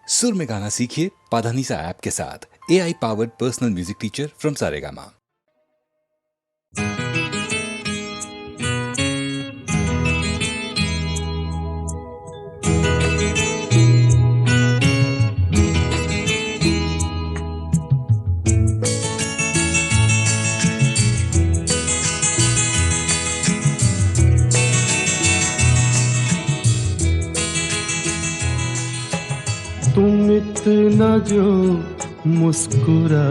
सुर में गाना सीखिए पाधानीसा ऐप के साथ। AI powered personal music teacher from Saregama. तुम इतना जो मुस्कुरा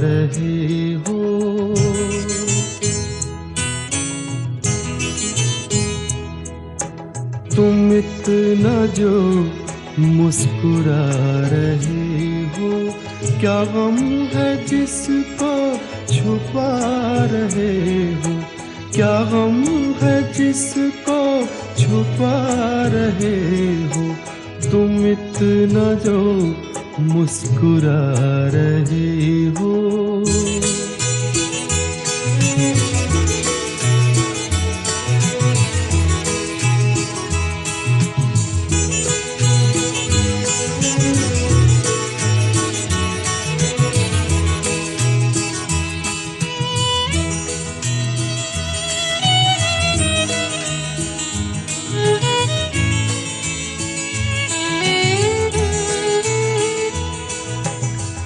रहे हो, तुम इतना जो मुस्कुरा रहे हो, क्या गम है जिसको छुपा रहे हो, क्या गम है जिसको छुपा रहे हो, तुम इतना जो मुस्कुरा रहे हो।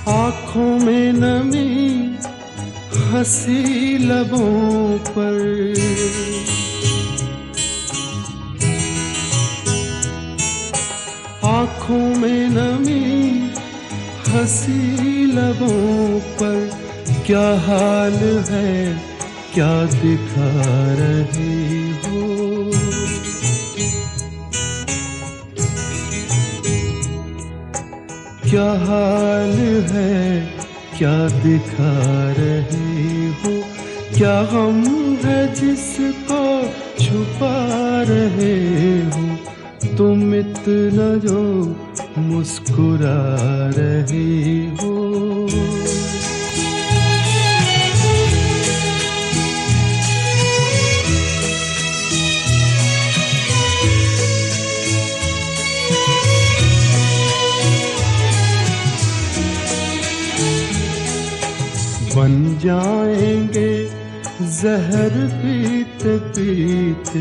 आँखों में नमी हंसी लबों पर, आँखों में नमी हंसी लबों पर, क्या हाल है क्या दिखा रहे हो, क्या हाल है क्या दिखा रहे हो, क्या गम है जिसको छुपा रहे हो, तुम इतना जो मुस्कुरा रहे हो। बन जाएंगे जहर पीते पीते,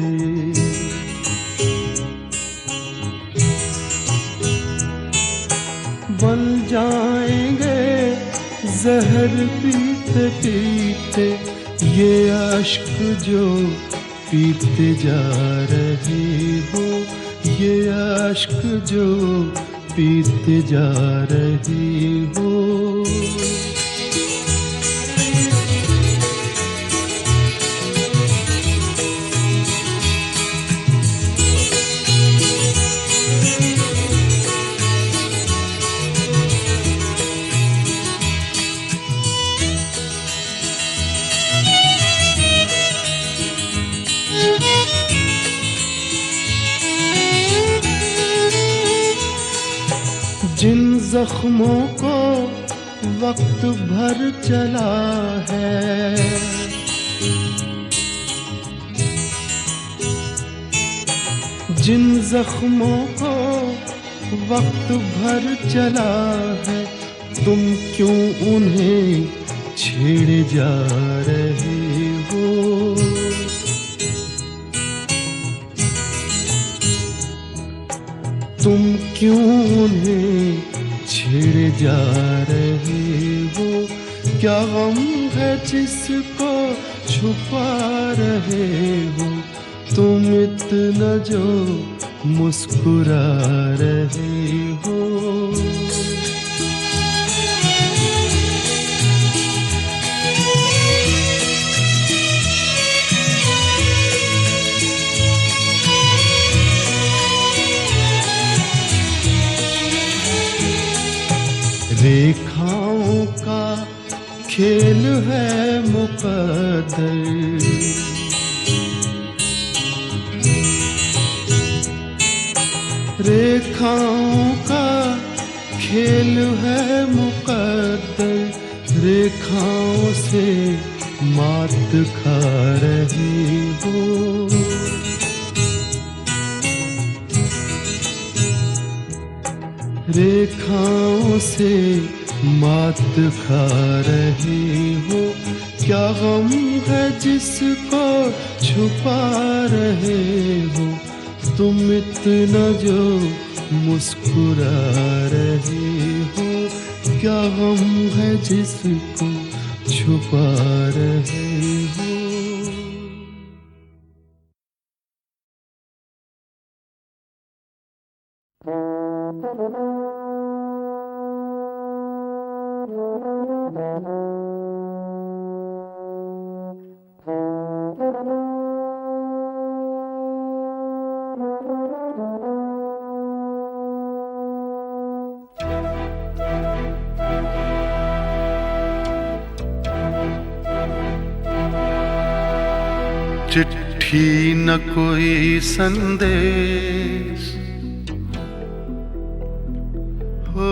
बन जाएंगे जहर पीते पीते, ये अश्क जो पीते जा रहे हो, ये अश्क जो पीते जा रहे हो। जिन जख्मों को वक्त भर चला है, जिन जख्मों को वक्त भर चला है, तुम क्यों उन्हें छेड़े जा रहे हो, तुम क्यों उन्हें छेड़े जा रहे हो, क्या गम है जिसको छुपा रहे हो, तुम इतना जो मुस्कुरा रहे हो। रेखाओं का खेल है मुकद्दर, रेखाओं का खेल है मुकद्दर, रेखाओं से मात खा रही हो, रेखाओं से मात खा रहे हो। क्या गम है जिसको छुपा रहे हो, तुम इतना जो मुस्कुरा रहे हो। क्या गम है जिसको छुपा रहे हो। चिट्ठी न कोई संदेश हो,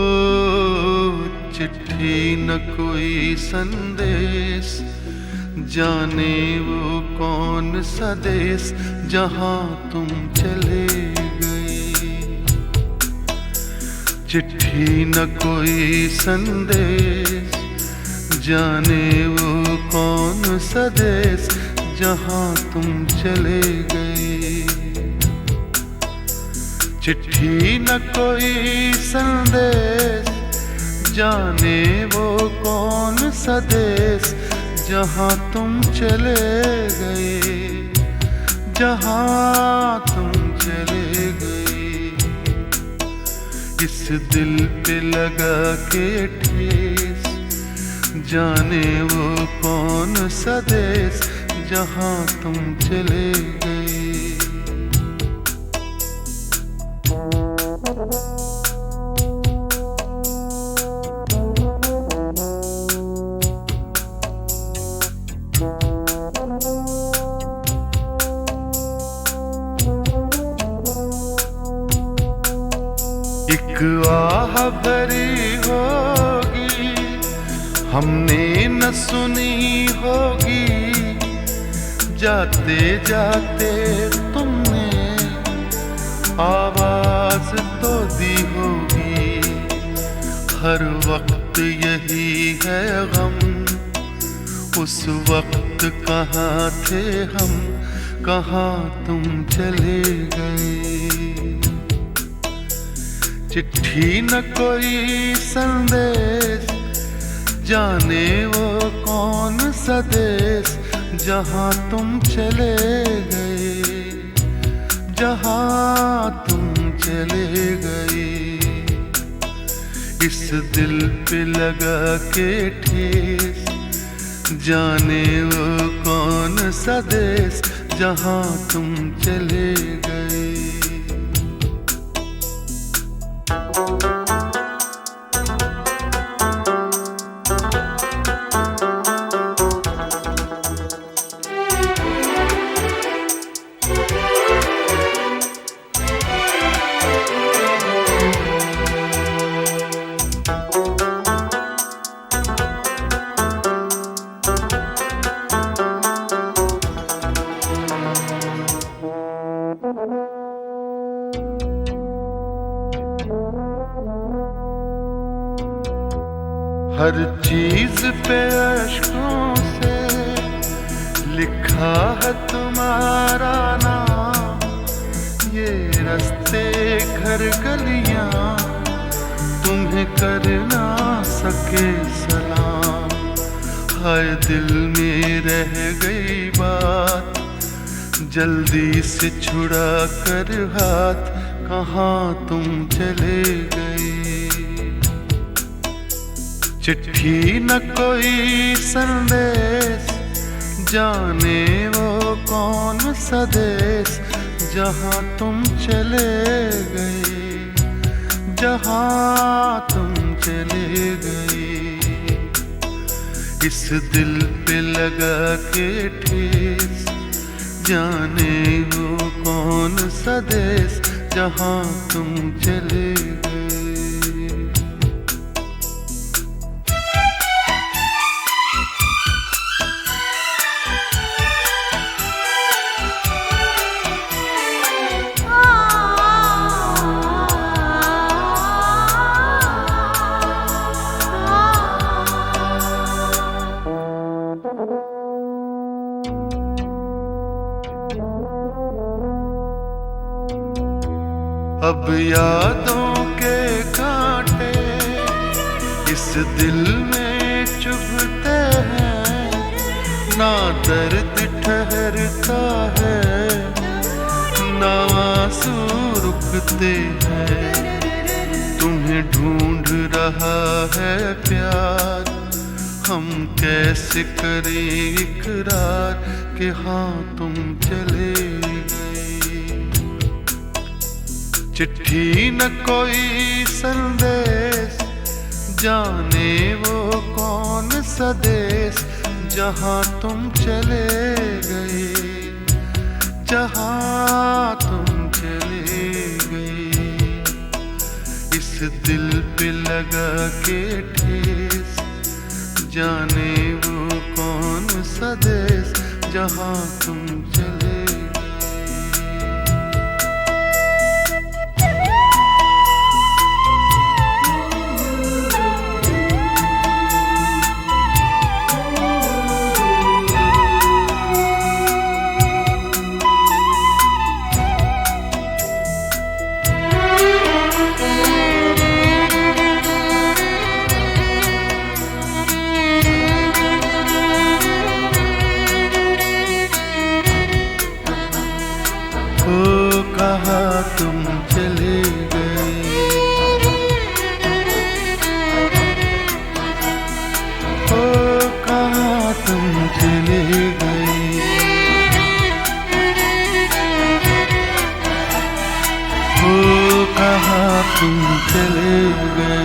चिट्ठी न कोई संदेश, जाने वो कौन सा देश जहां तुम चले गए। चिट्ठी न कोई संदेश, जाने वो कौन सा देश जहां तुम चले गए। चिट्ठी न कोई संदेश, जाने वो कौन सा देश जहां तुम चले गए, जहां तुम चले गए। इस दिल पे लगा के ठेस, जाने वो कौन सा देश जहां तुम चले गए। एक आह भरी होगी हमने न सुनी होगी, जाते जाते तुमने आवाज तो दी होगी। हर वक्त यही है गम, उस वक्त कहाँ थे हम, कहाँ तुम चले गए। चिट्ठी न कोई संदेश, जाने वो कौन सा देश जहां तुम चले गए, जहां तुम चले गए। इस दिल पे लगा के ठेस, जाने वो कौन सा देश जहां तुम चले गए। हर चीज पे अश्कों से लिखा है तुम्हारा नाम, ये रास्ते घर गलियां तुम्हें कर ना सके सलाम। हाय दिल में रह गई बात, जल्दी से छुड़ा कर हाथ, कहाँ तुम चले गए। चिट्ठी न कोई संदेश, जाने वो कौन सा देश जहां तुम चले गए, जहां तुम चले गए। इस दिल पे लगा के ठेस, जाने वो कौन सा देश जहां तुम चले गए। अब यादों के कांटे इस दिल में चुभते हैं, ना दर्द ठहरता है, ना आंसू रुकते हैं। तुम्हें ढूंढ रहा है प्यार, हम कैसे करें इकरार कि हाँ तुम चले गए। चिट्ठी न कोई संदेश, जाने वो कौन सा देश जहाँ तुम चले गए, जहाँ तुम चले गए। इस दिल पे लगा के ठेस, जाने वो कौन सा देश जहाँ तुम चले। कहाँ तुम चले गए, ओ कहाँ तुम चले गए, ओ कहाँ तुम चले गए।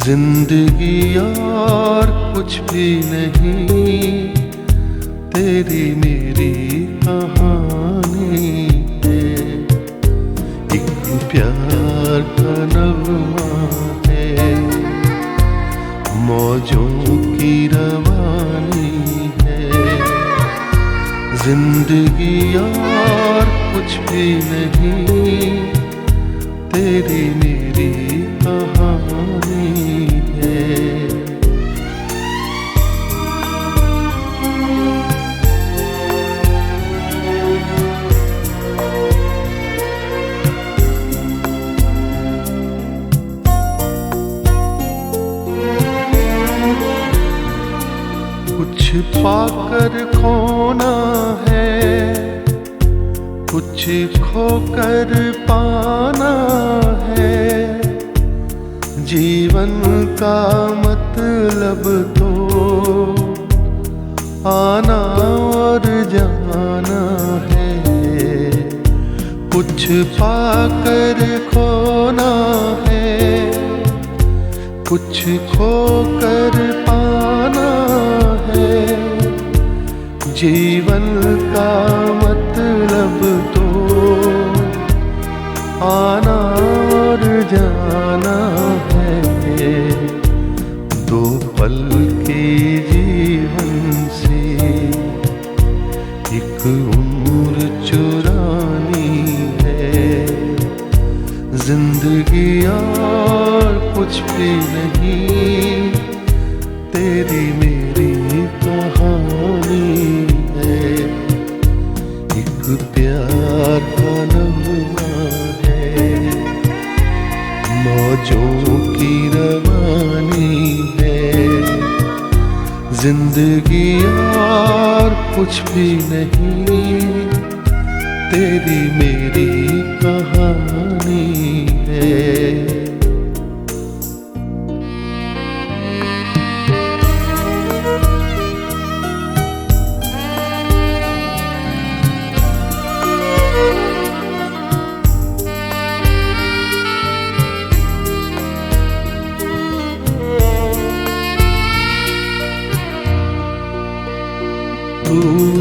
जिंदगी और कुछ भी नहीं, तेरी मेरी कहानी है। एक प्यार का नगमा है, मौजों की रवानी है। जिंदगी और कुछ भी नहीं, तेरी मेरी कहानी है। कुछ पाकर खोना है, कुछ खोकर पाना है। जीवन का मतलब तो आना और जाना है। कुछ पाकर खोना है, कुछ खोकर पाना है। जीवन का मतलब तो आना और जाना है। दो पल के जीवन से एक उम्र चुरानी है। जिंदगी और कुछ भी नहीं, तेरी मेरी कहानी है। एक प्यार का नगमा है, मौजों की रवानी है। जिंदगी और कुछ भी नहीं, तेरी मेरी कहानी है।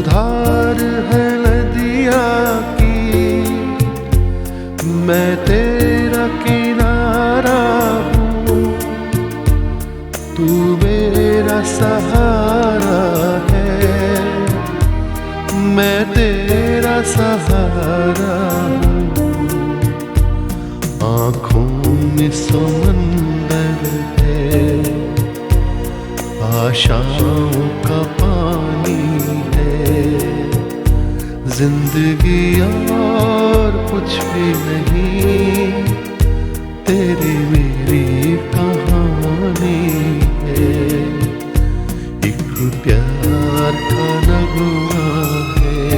धार है नदिया की, मैं तेरा किनारा हूँ, तू मेरा सहारा है, मैं तेरा सहारा हूँ। आँखों में समंदर है, आशाओं का पानी है, जिंदगी और कुछ भी नहीं, तेरी मेरी कहानी है। एक प्यार का नगमा है,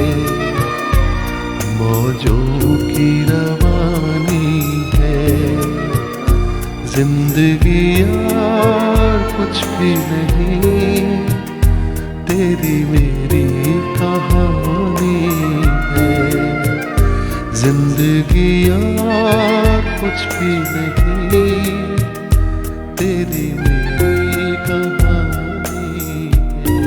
मौजों की रवानी है, जिंदगी और कुछ भी नहीं, तेरी मेरी कहानी है। जिंदगी और कुछ भी नहीं, तेरी मेरी कहानी है।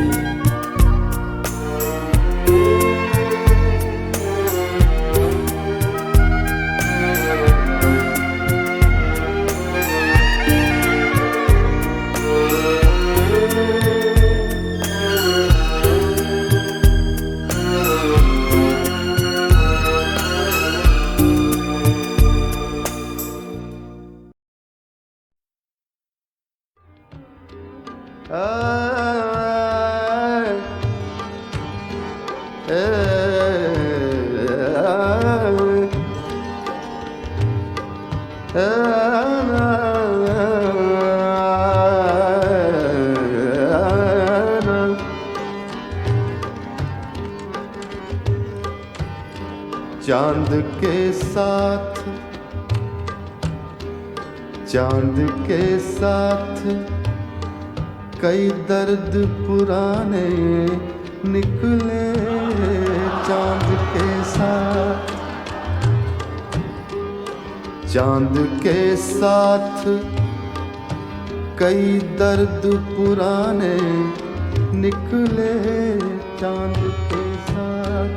चांद के साथ कई दर्द पुराने निकले। चांद के साथ कई दर्द पुराने निकले। चांद के साथ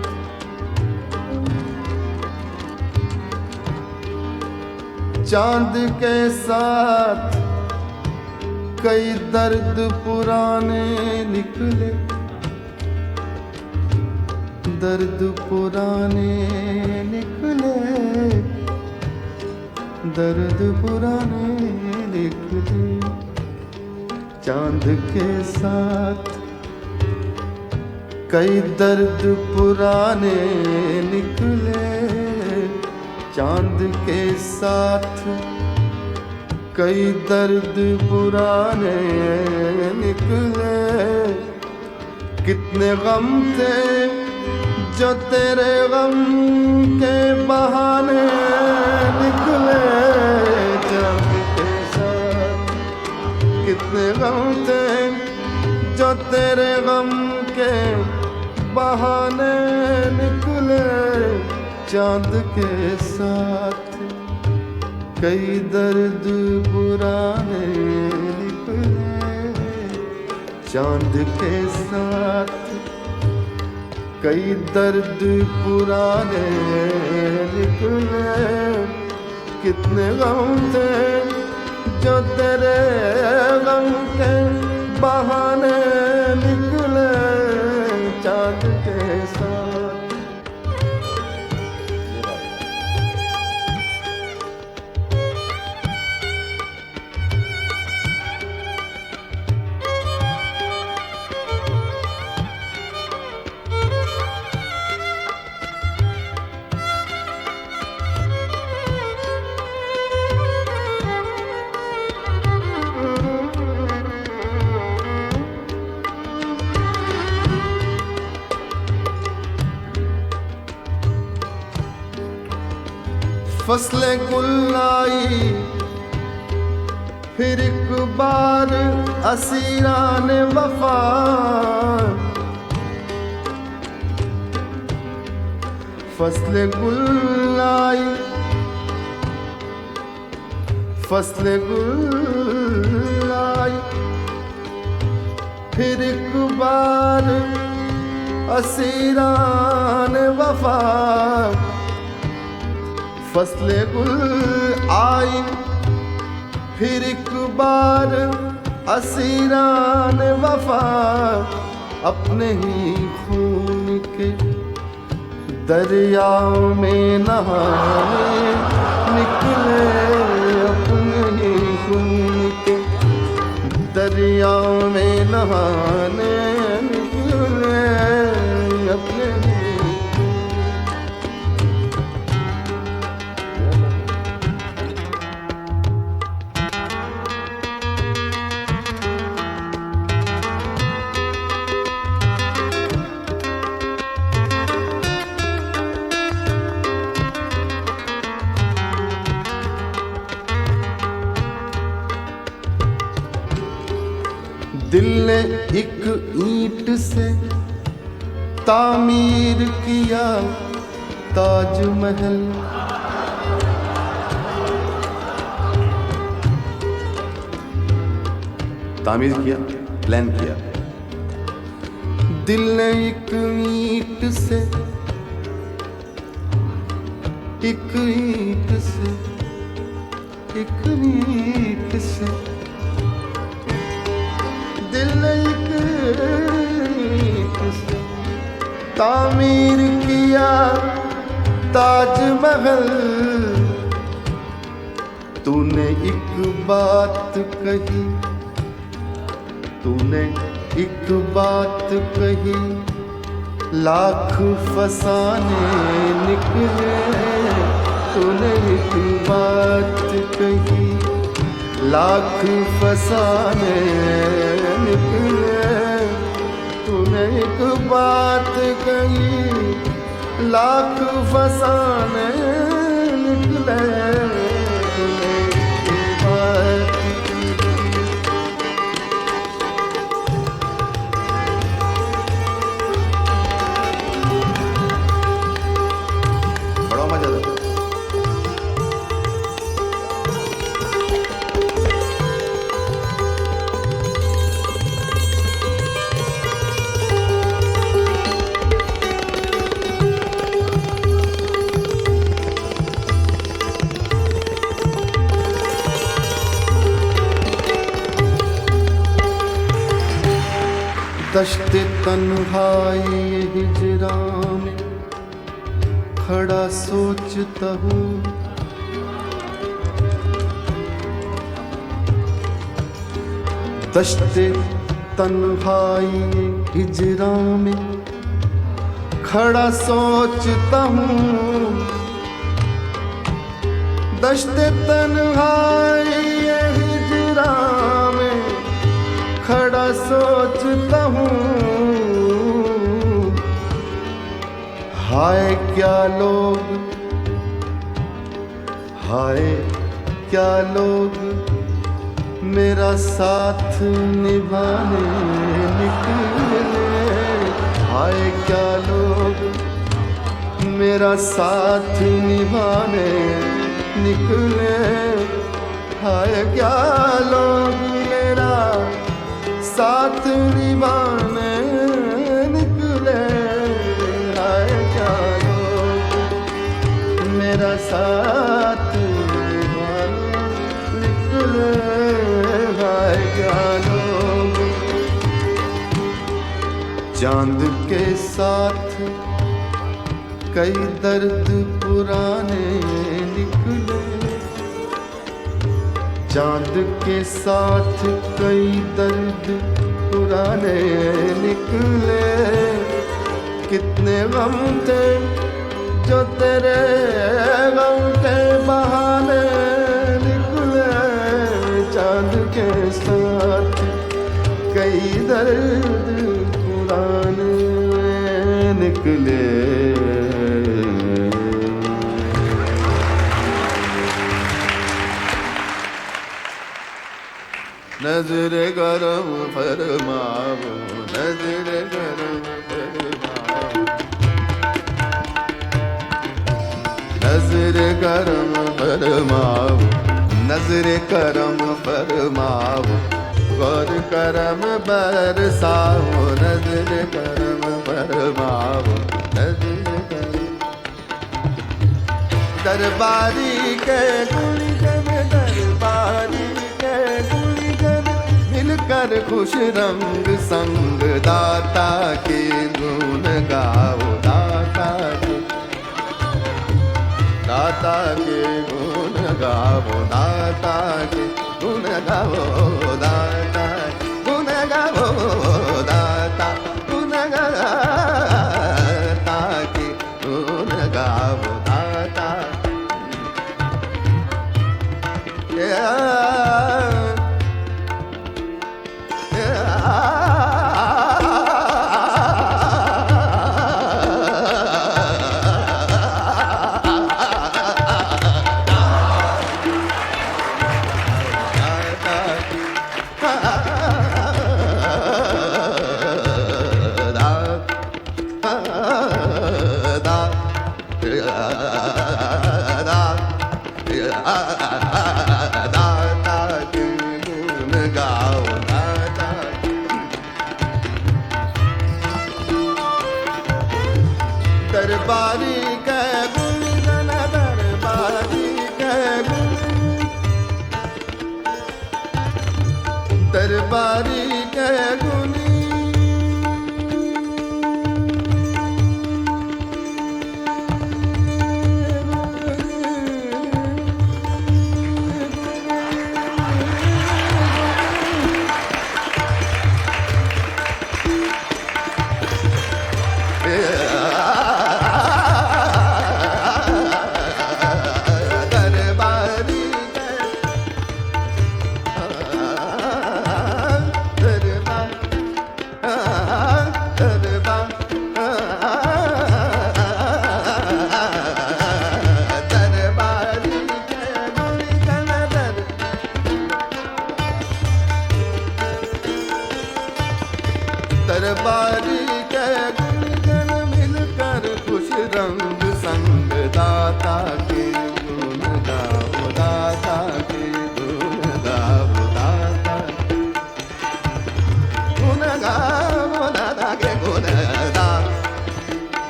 चांद के साथ कई दर्द पुराने निकले। दर्द पुराने निकले, दर्द पुराने निकले। चांद के साथ कई दर्द पुराने निकले। चांद के साथ कई दर्द पुराने निकले। कितने गम थे जो तेरे गम के बहाने निकले। चांद के साथ कितने गम थे जो तेरे गम के बहाने निकले। चांद के साथ कई दर्द पुराने निकले। चांद के साथ कई दर्द पुराने निकले। कितने गम थे जो तेरे गम के बहाने निकले। चांद के साथ फसले गुल आई फिर एक बार असीरान वफा। फसले गुल आई, फसले गुल आई फिर एक बार असीरान वफा फसले गुल आई फिर एक बार असीरान वफा अपने ही खून के दरियाओं में नहाने निकले, अपने ही खून के दरियाओं में नहाने निकले, अपने ही। दिल ने एक ईंट से तामीर किया ताजमहल, तामीर किया, प्लान किया। दिल ने एक ईंट से, एक ईंट से, एक ईंट से, दिल ने एक ईंट से तामीर किया ताजमहल। तूने एक बात कही, तूने एक बात कही, लाख फसाने निकले। तूने एक बात कही, लाख फसाने निकले। तूने एक बात कही, लाख फसाने निकले। तूने एक बात बड़ा मजा आता। दश्ते तन्हाई हिजरा में खड़ा सोचता हूँ, दश्ते तन्हाई हिजरा में खड़ा सोचता हूँ। दश्ते तन्हाई हिजरा में खड़ा सोचता हूँ। हाय क्या लोग, हाय क्या लोग मेरा साथ निभाने निकले। हाय क्या लोग मेरा साथ निभाने निकले। हाय क्या लोग मेरा साथ निभाने निकले। हाय क्या लोग मेरा साथ निभाने निकले। हाय क्या लोग चांद के साथ कई दर्द पुराने निकले। चांद के साथ कई दर्द पुराने निकले। कितने गम थे जो तेरे गम के बहाने निकले। चांद के साथ कई दर्द पुराने निकले। नजर करम फरमाओ, नजर करम फरमाओ, नजर करम फरमाओ, नजर करम फरमाओ। गौर करम बरसाओ, नजर करम फरमाओ, नजर करम। दरबारी के गुणगन, दरबारी के गुणगन, मिलकर खुश रंग संग दाता के गुण गाओ, दाता के गुण गाओ, दाता के गुण गाओ, दाता गुण गाओ, दाता गुण गाता के गुण गाओ, दाता दरबारी के गुणगन, दरबारी के गुण, दरबारी के गुण, दरबारी के गुणगन, मिलकर खुश रंग संग दाता के गुण गाओ, दाता के गुण गाओ, दाता गुण गाओ, दाता के गुण गाओ,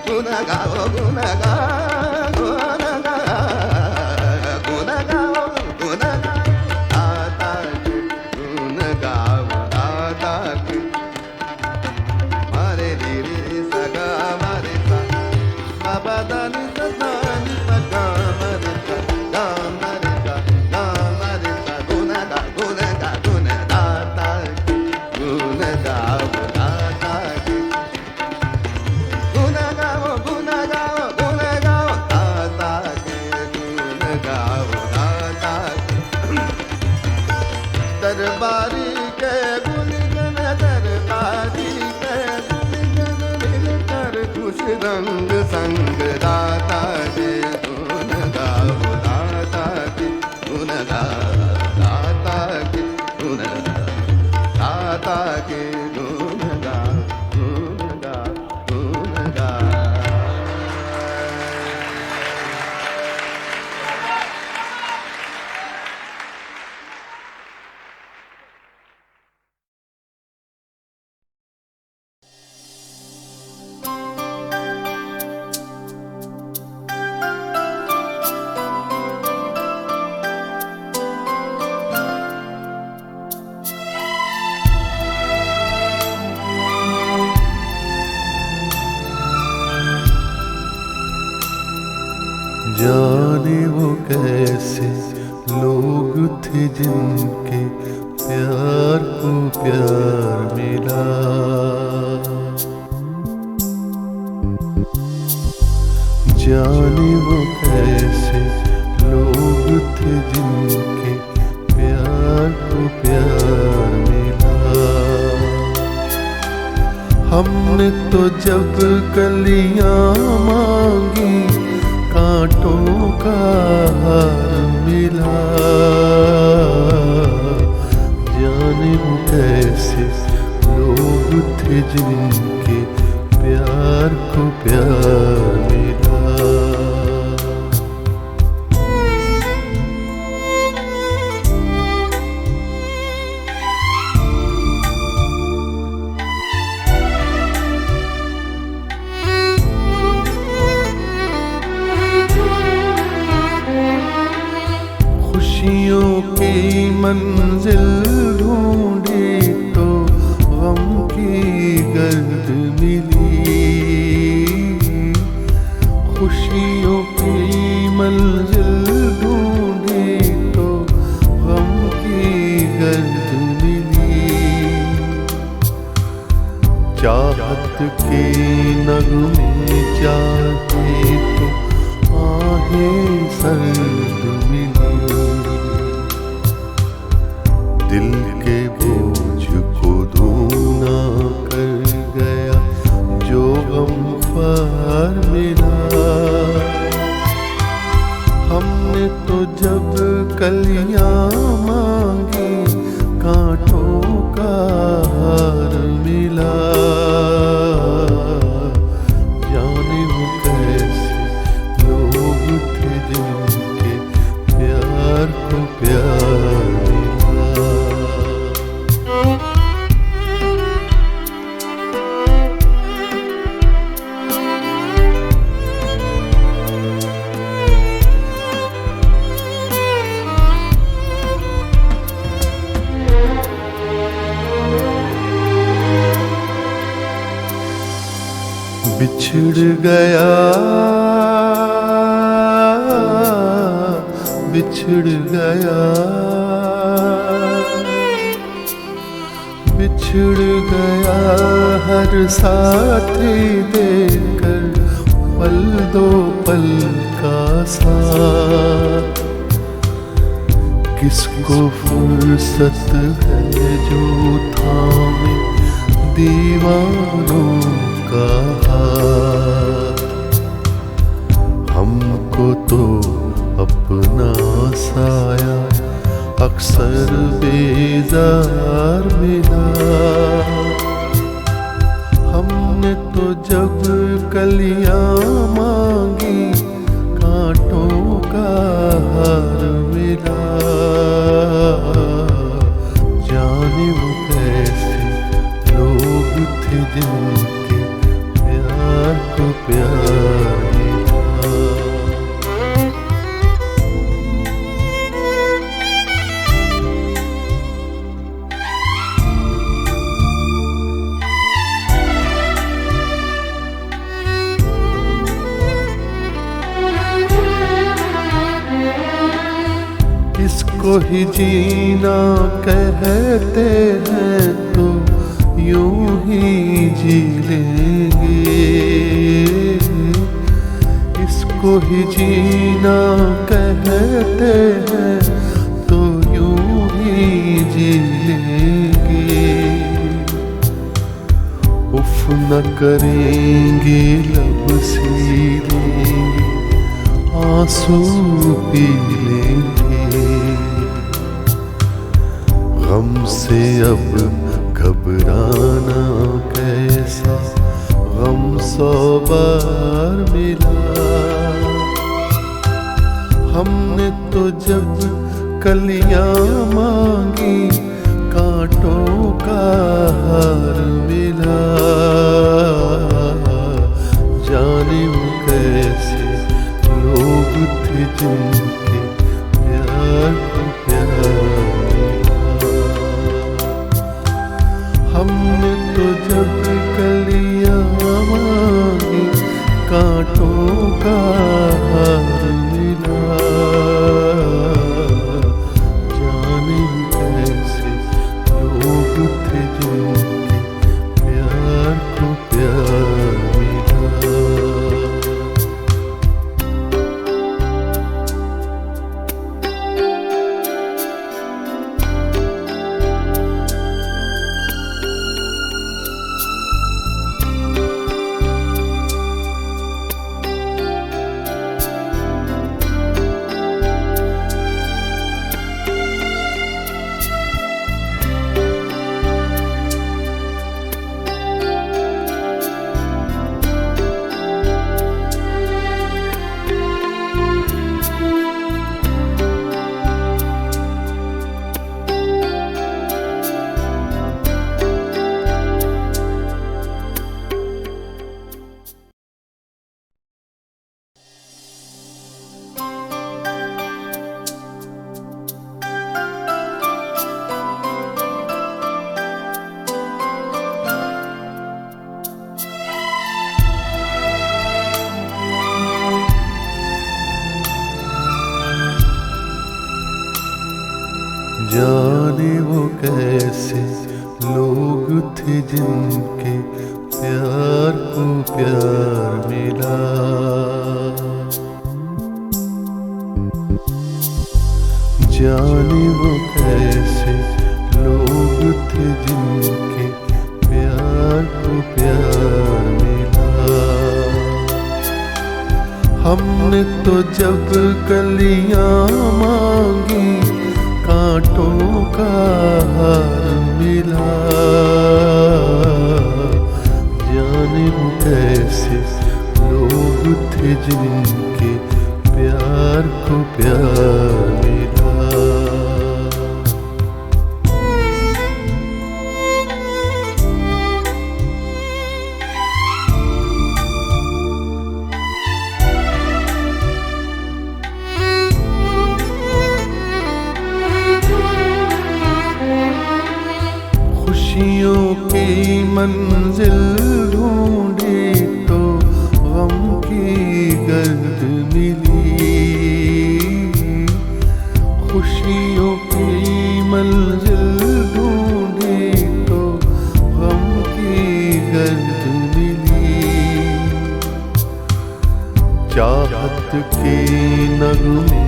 गुण गाओ, गुण गाओ, गुण गाओ, गुण गाओ, गुण गाओ, दाता के गुण गाओ, दाता के मारे रे रे सगा मारे सा, बाबा दानी सदानी सगा मारे सा, गा मारे सा, गा मारे सा, गुण गा, गुण गा, गुण दाता के गुण गाओ, दाता के गुण गाओ, गुण गाओ, गुण गाओ, दाता के गुण गाओ, दाता के दरबारी के गुणगन, दरबारी के गुणगन, मिलकर खुश रंग संग दाता के गुण गाओ, दाता के गुण गाओ, दाता के गुण गाओ, दाता के गुण गाओ, गुण गाओ, गुण गाओ। जाने वो कैसे लोग थे जिनके प्यार को प्यार मिला, जाने वो कैसे लोग थे जिनके प्यार को प्यार मिला। हमने तो जब कलियां मांगी कांटों का हार मिला, जाने वो कैसे लोग थे जिनके प्यार को प्यार मिला। चाहत के नगमे चाहे तो आहें सर्द मिली, दिल के बोझ को दूना कर गया जो गमख्वार मिला। हमने तो जब कलियां मांगी कांटों का हार मिला। जाने वो कैसे लोग थे जिनके प्यार को प्यार मिला। बिछड़ गया, बिछड़ गया, बिछड़ गया हर साथी देकर पल दो पल का साथ। किसको फुर्सत है जो थामे दीवानों का हाथ। हमको तो अपना साया अक्सर बेजार मिला। हमने तो जब कलियां मांगी कांटों का हार मिला। जाने वो कैसे लोग थे जिनके प्यार को प्यार मिला। इसको ही जीना कहते हैं तो यूं ही जी लेंगे। इसको ही जीना कहते हैं तो यूं ही जी लेंगे। उफ न करेंगे लब सी लेंगे आंसू पी लेंगे। गम से अब घबराना कैसा गम 100 बार मिला। हमने तो जब कलियां मांगी कांटों का हार मिला। जाने वो कैसे लोग थे जिनके प्यार को प्यार मिला। हमने तो जब कलियां मांगी कांटों का हार मिला। जाने कैसे लोग थे जिनके प्यार को प्यार मिला। थे जिनके प्यार को प्यार मिला। जाने वो कैसे लोग थे जिनके प्यार को प्यार मिला। हमने तो जब कलियां मांगी कांटों का हार मिला। जाने वो कैसे लोग थे जिनके प्यार को प्यार मिला। खुशियों की मंजिल ढूंढी तो गम की गर्द मिली। खुशियों की मंजिल ढूंढी तो गम की गर्द मिली। चाहत के नगमे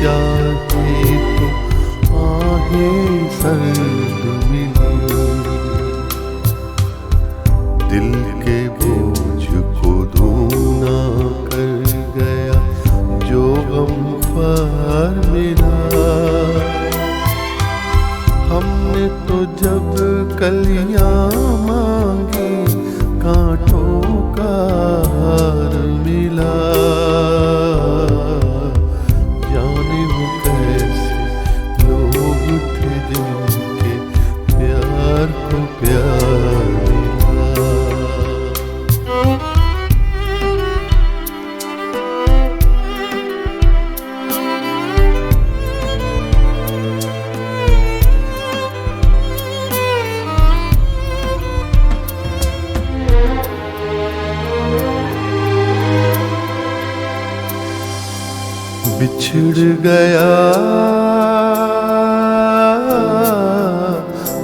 जाते तो आहें सर्द मिली। दिल के बोझ को धूना कर गया जो गम पार मिला। हमने तो जब कलियां मांगी कांटों का हार मिला। जाने वो कैसे लोग थे जिनके प्यार को प्यार बिछड़ गया,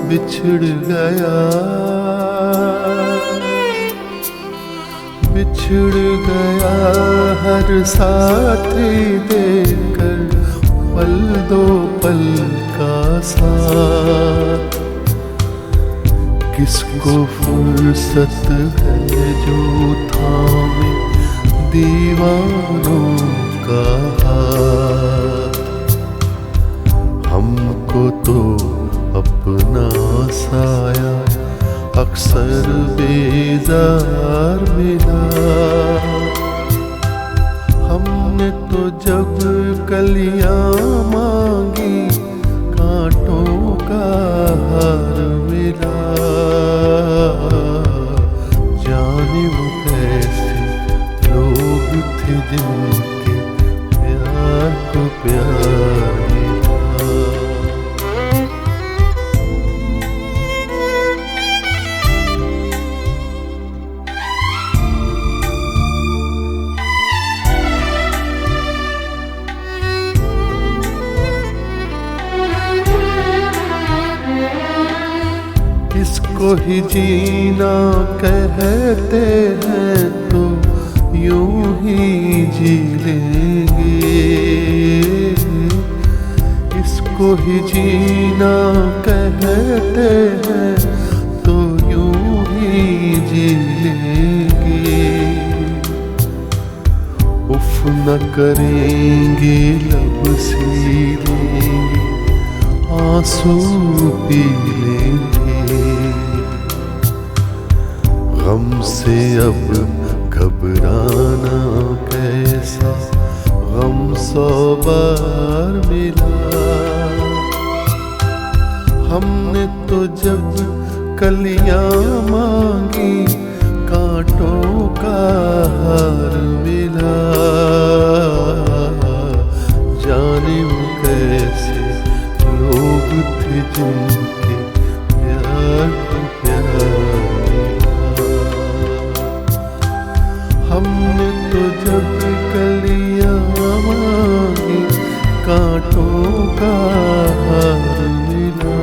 बिछड़ गया, बिछड़ गया हर साथी देकर पल दो पल का साथ। किसको फुर्सत है जो थामे दीवानों का हाथ। हमको तो अपना साया अक्सर बेजार मिला। हमने तो जब कलियां मांगी कांटों का हार मिला। जाने वो कैसे लोग थे जिनके प्यार को प्यार मिला। इसको ही जीना कहते हैं तो यूं ही जी लेंगे। इसको ही जीना कहते हैं तो यूं ही जी लेंगे। उफ न करेंगे लब सी लेंगे आंसू पी लेंगे। गम से अब घबराना कैसा गम 100 बार मिला। हमने तो जब कलियां मांगी कांटों का हार मिला। जाने वो कैसे लोग थे जिनके प्यार को प्यार मिला। हमने तो जब कलियां मांगी कांटों का हार मिला।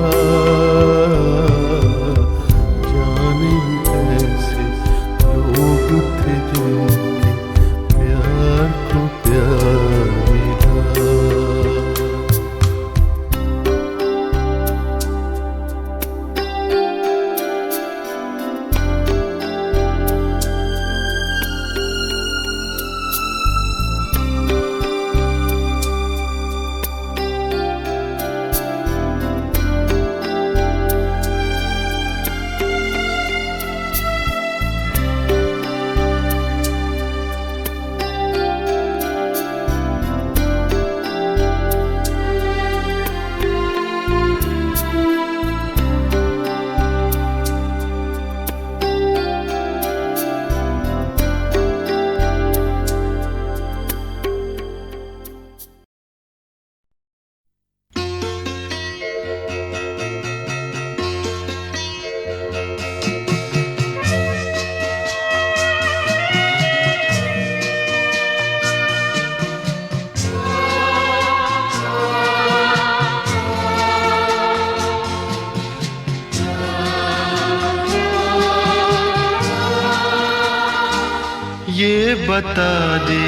बता दे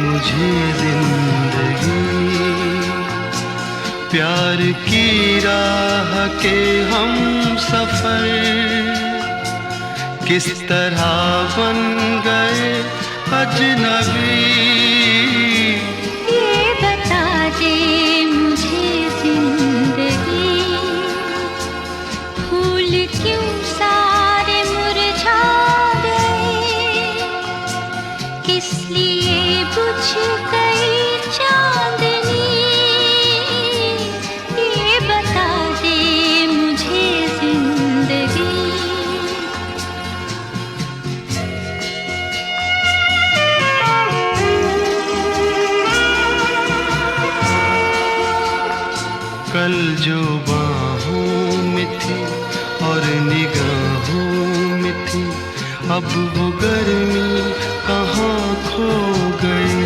मुझे जिंदगी प्यार की राह के हम सफर किस तरह बन गए अजनबी। ये बता दे मुझे जिंदगी फूल क्यों सारे मुरझा गए, किस लिए बुझ गई चांदनी। ये बता दे मुझे जिंदगी। कल जो बाहों में थी और निगाहों में थी अब वो गर्मी कहाँ खो गई।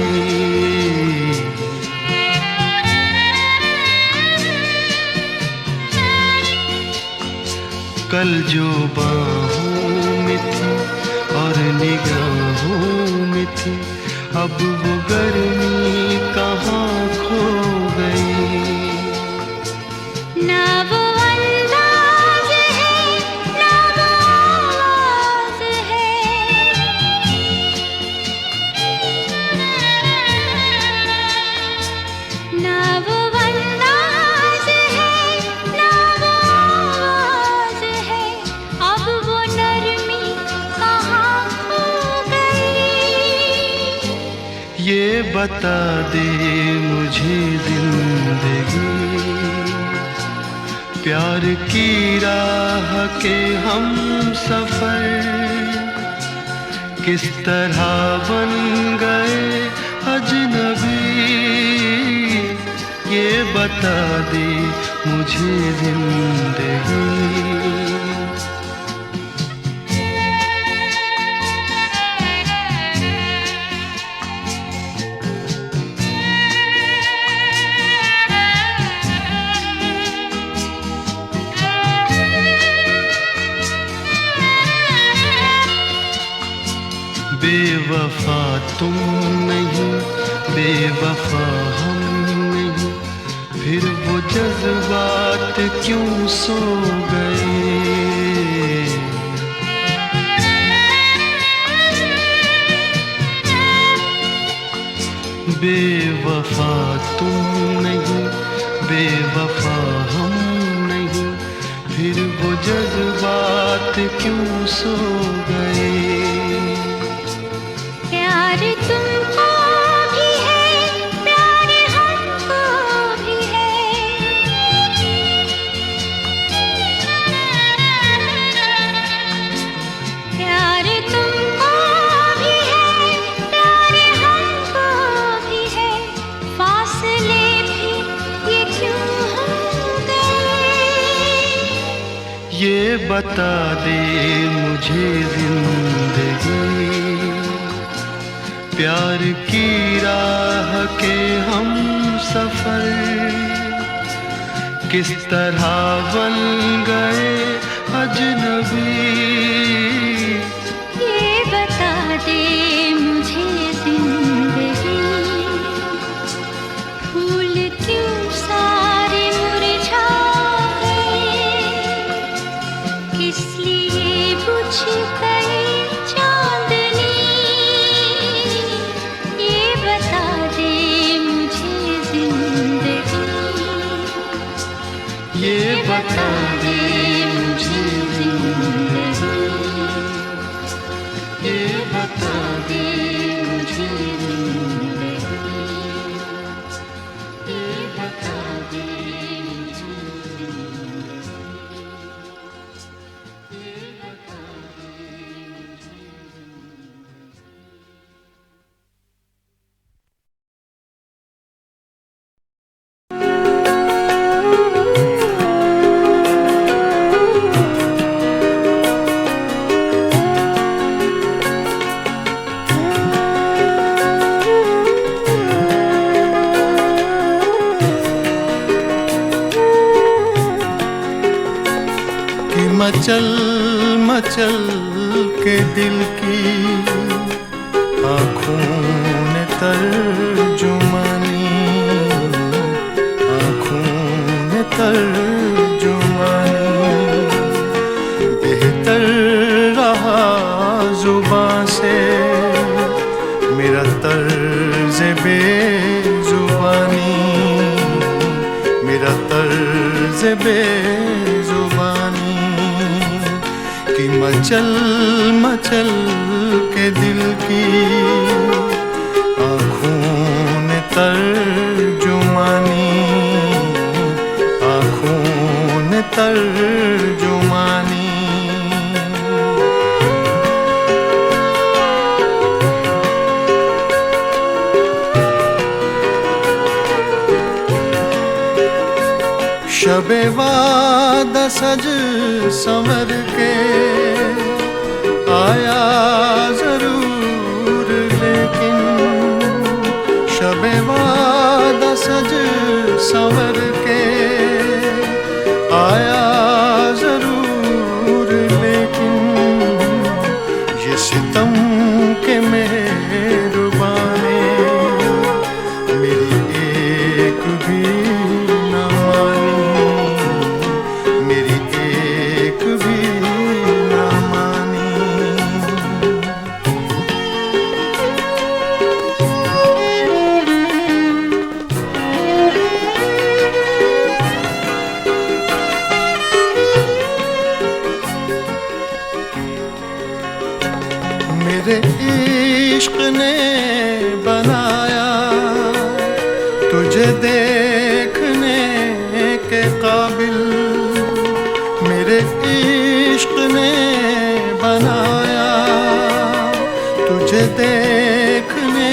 कल जो बाहों में थी और निगाहों में थी अब वो गर्मी कहाँ खो गई। ना वो अंदाज है ना वो आवाज है, ना वो अंदाज है ना वो आवाज है, अब वो नरमी कहाँ खो गई। ये बता दे मुझे जिंदगी प्यार की राह के हम सफर किस तरह बन गए अजनबी। ये बता दे मुझे जिंदगी। बेवफा तुम नहीं बेवफा हम नहीं फिर वो जज्बात क्यों सो गए। बेवफा तुम नहीं बेवफा हम नहीं फिर वो जज्बात क्यों सो गए। प्यार तुमको भी है प्यार हमको भी है, प्यार तुमको भी है प्यार हमको भी है, फासले भी ये क्यों हो गए। ये बता दे मुझे जिंदगी प्यार की राह के हम सफर किस तरह बन गए अजनबी। ये बता दे मुझे जिंदगी फूल क्यों सारे मुरझा गए, किस लिए बुझ गई चांदनी। ये बता दे मुझे जिंदगी। ये बता दे मुझे जिंदगी। ये बता दे मुझे जिंदगी। ये बता दे मुझे मचल मचल के दिल की आँखों ने तर्जुमानी, आँखों ने तर्जुमानी। बेहतर रहा जुबां से मेरा तर्ज बेजुबानी, मेरा तर्ज बेजुबानी। कि मचल मचल के दिल की आँखों ने तर्जुमानी, आँखों ने तर्जुमानी। शबे वादा सज संवर के आया जरूर, लेकिन शबे वादा सज संवर के आया जरूर, लेकिन ये सितम के मेहरबान ने मेरी एक भी ना मानी, मेरी एक भी ना मानी। मेरे इश्क ने बनाया तुझे देखने के काबिल, मेरे इश्क ने बनाया तुझे देखने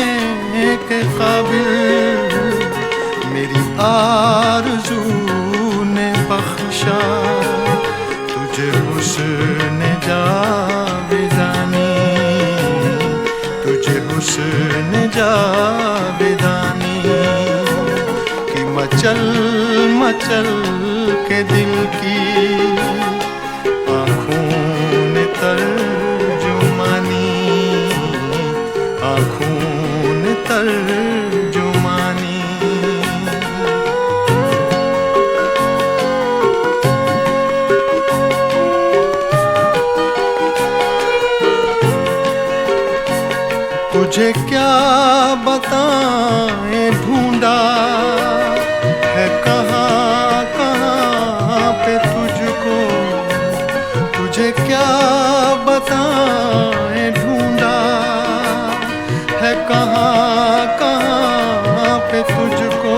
के काबिल। मेरी आरज़ू ने बख्शा तुझे हुस्न जावेदानी, तुझे हुस्न जावेदानी। कि मचल मचल के दिल की आँखों ने तर्जुमानी, आँखों ने तर्जुमानी। तुझे क्या बताएं ढूंढा है कहाँ कहाँ पे तुझको, तुझे क्या बताएं ढूंढा है कहाँ कहाँ पे तुझको।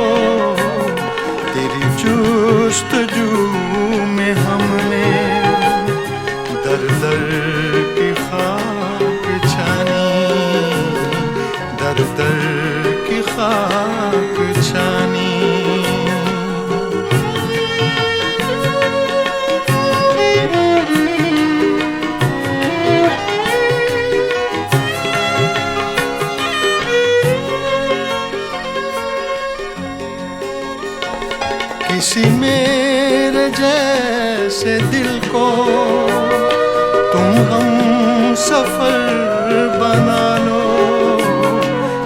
तेरी जुस्तजू में हमने दर दर की खाक छानी, दर दर की खाक छानी। किसी मेरे जैसे दिल को तुम हम सफर बना लो,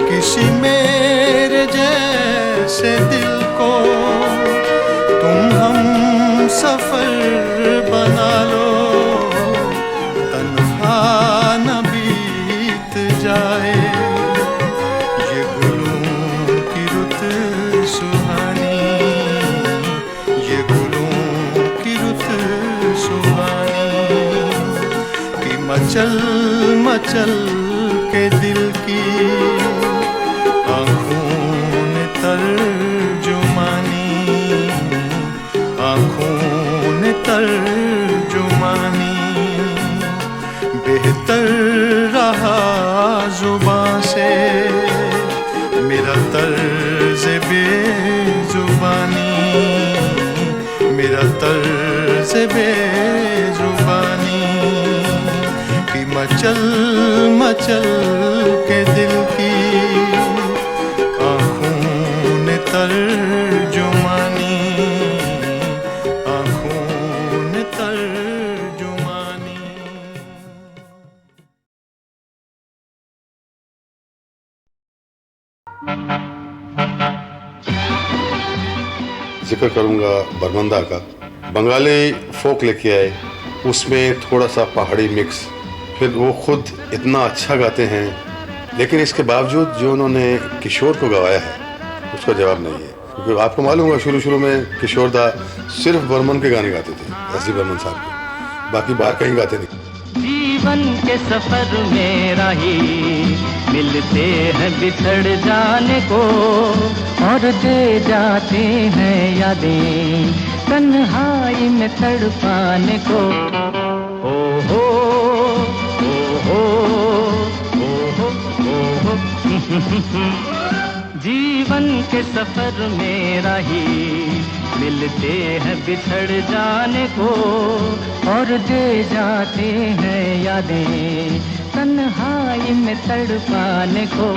किसी मेरे जैसे दिल को तुम हम सफर बना लो। तन्हा न बीत जाए ये गुलों की रुत सुहानी, ये गुलों की रुत सुहानी। कि मचल मचल के दिल की आँखों ने तर्जुमानी, आँखों ने तर्जुमानी। बेहतर रहा जुबां से मेरा तर्ज बेजुबानी, मेरा तर्ज बेजुबानी। कि मचल मचल के दिल की आँखों ने तर्जुमानी, आँखों ने तर्जुमानी। जिक्र करूंगा बरमंदा का। बंगाली फोक लेके आए, उसमें थोड़ा सा पहाड़ी मिक्स। फिर वो खुद इतना अच्छा गाते हैं, लेकिन इसके बावजूद जो उन्होंने किशोर को गवाया है उसका जवाब नहीं है। क्योंकि आपको मालूम होगा शुरू में किशोर दा सिर्फ बर्मन के गाने गाते थे, एस डी बर्मन साहब के, बाकी बाहर कहीं गाते नहीं। जीवन के सफर में राही मिलते हैं बिछड़ जाने को, और दे जाते हैं यादें तन्हाई में तड़पाने को। ओ हो ओ हो ओ हो ओ हो जीवन के सफर में राही मिलते हैं बिछड़ जाने को, और दे जाते हैं यादें तन्हाई में तड़पाने को।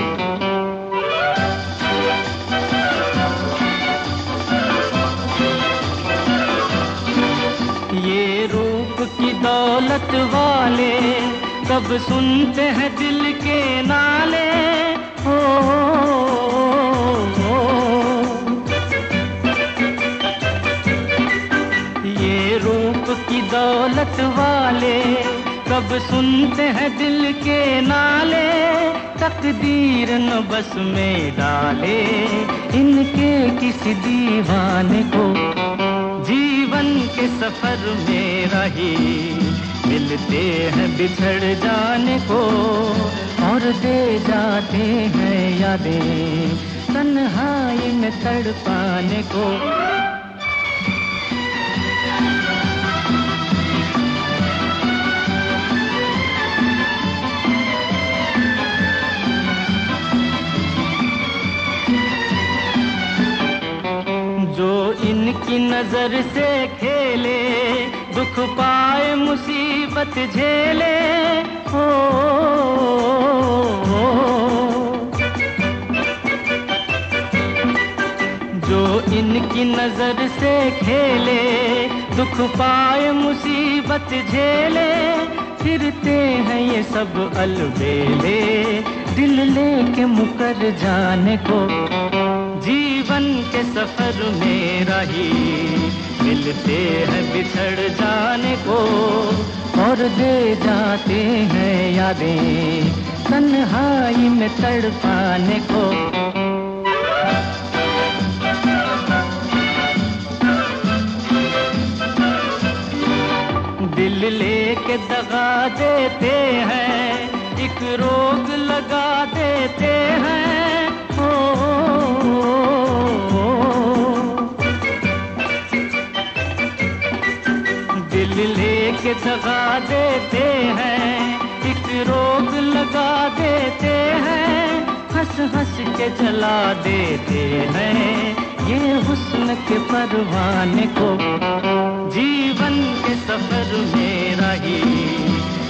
ये रूप की दौलत वाले कब सुनते हैं दिल के नाले। हो ये रूप की दौलत वाले कब सुनते हैं दिल के नाले। तकदीर न बस में डाले इनके किसी दीवाने को। जीवन के सफर में राही मिलते हैं बिछड़ जाने को, और दे जाते हैं यादें तन्हाई में तड़पाने को। जो इनकी नजर से खेले दुख पाए मुसीबत झेले। हो जो इनकी नजर से खेले दुख पाए मुसीबत झेले। फिरते हैं ये सब अलबेले दिल लेके मुकर जाने को। जीवन के सफर में राही मिलते हैं बिछड़ जाने को, और दे जाते हैं यादें तन्हाई में तड़पाने को। दिल लेके दगा देते हैं, एक रोग लगा देते हैं। दिल लेके दगा देते हैं, एक रोग लगा देते हैं। हंस हंस के जला देते हैं ये हुस्न के परवाने को। जीवन के सफर में राही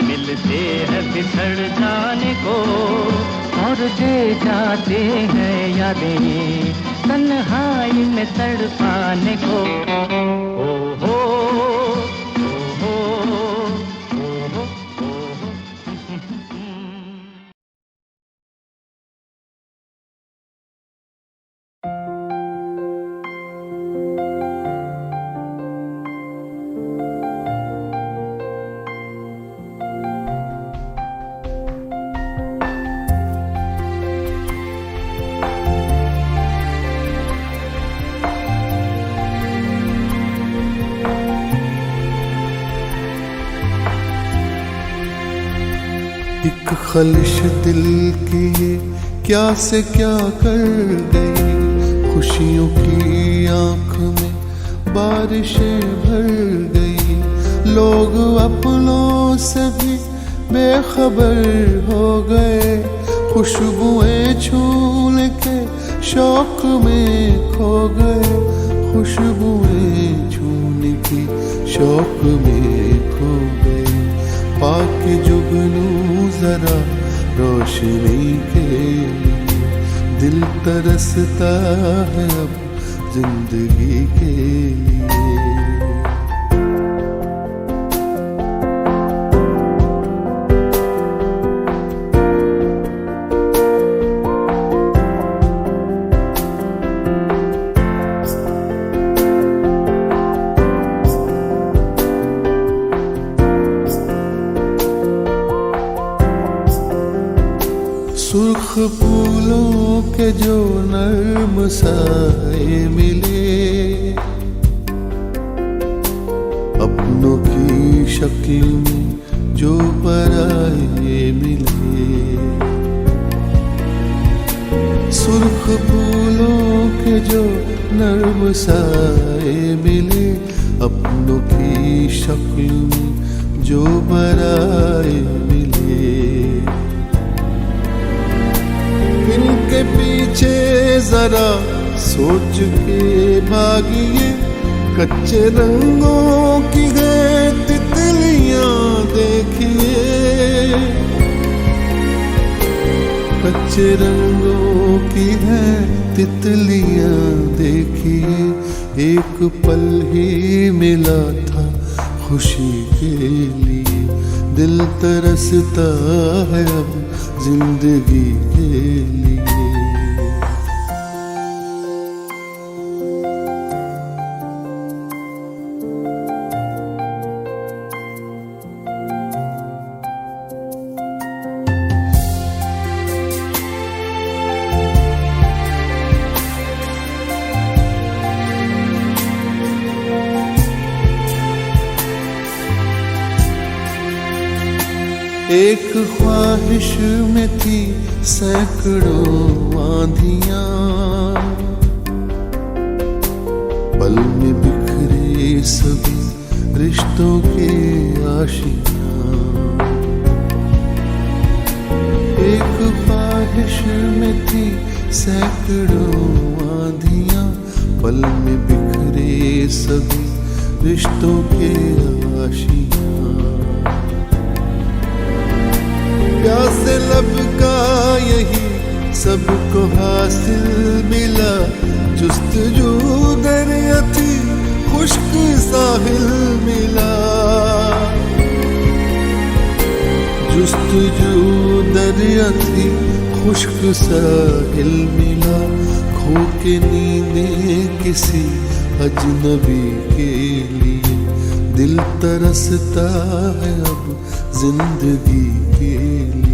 मिलते हैं बिछड़ जाने को, और दे जाते हैं यादें तन्हाई में तड़पाने को। ओ हो ओ हो ओ हो ओ हो। एक खलिश दिल की ये क्या से क्या कर गई। खुशियों की आंख में बारिशें भर गई। लोग अपनों से भी बेखबर हो गए। खुशबुएं छूने के शौक में खो गए। खुशबुएं छूने की शौक में खो गए। पाके जुगनू जरा रोशनी के लिए, दिल तरसता है अब जिंदगी के लिए। सुर्ख फूलों के जो नर्म साए मिले, अपनों की शक्ल में जो पराए मिले। सुर्ख फूलों के जो नर्म साए मिले, अपनों की शक्ल में जो पराए मिले। इनके पीछे जरा सोच के भागिए, कच्चे रंगों की है तितलियां देखिए। कच्चे रंगों की है तितलियां देखिए। एक पल ही मिला था खुशी के लिए, दिल तरसता है अब जिंदगी के लिए। एक ख्वाहिश में थी सैकड़ों आंधियां, पल में बिखरे सभी रिश्तों के आशियां। एक ख्वाहिश में थी सैकड़ों आंधियां, पल में बिखरे सभी रिश्तों के आशियां। प्यासे लब का यही सबको हासिल मिला, जुस्तजू दरिया थी खुश्क साहिल मिला। जुस्तजू दरिया थी खुश्क साहिल मिला, खो के नींदें किसी अजनबी के लिए। दिल तरसता है अब जिंदगी के लिए।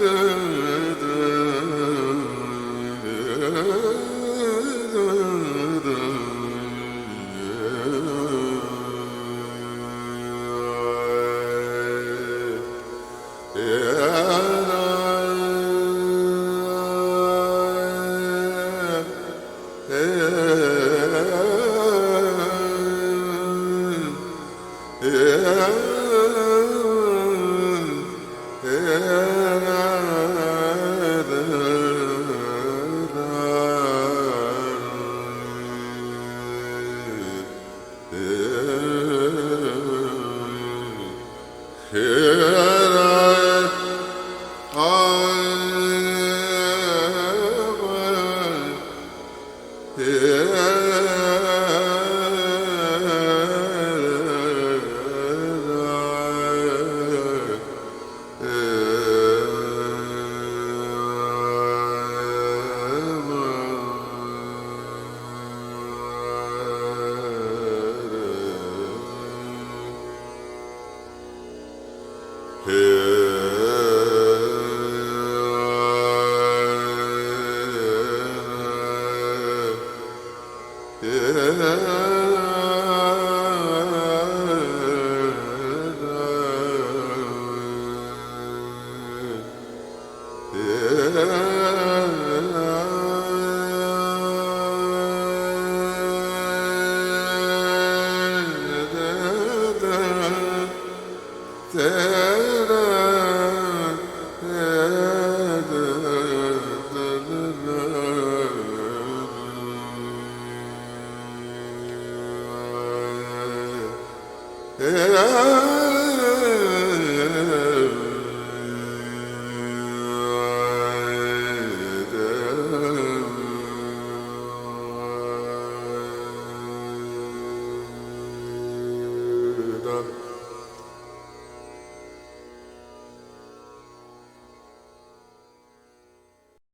Yeah.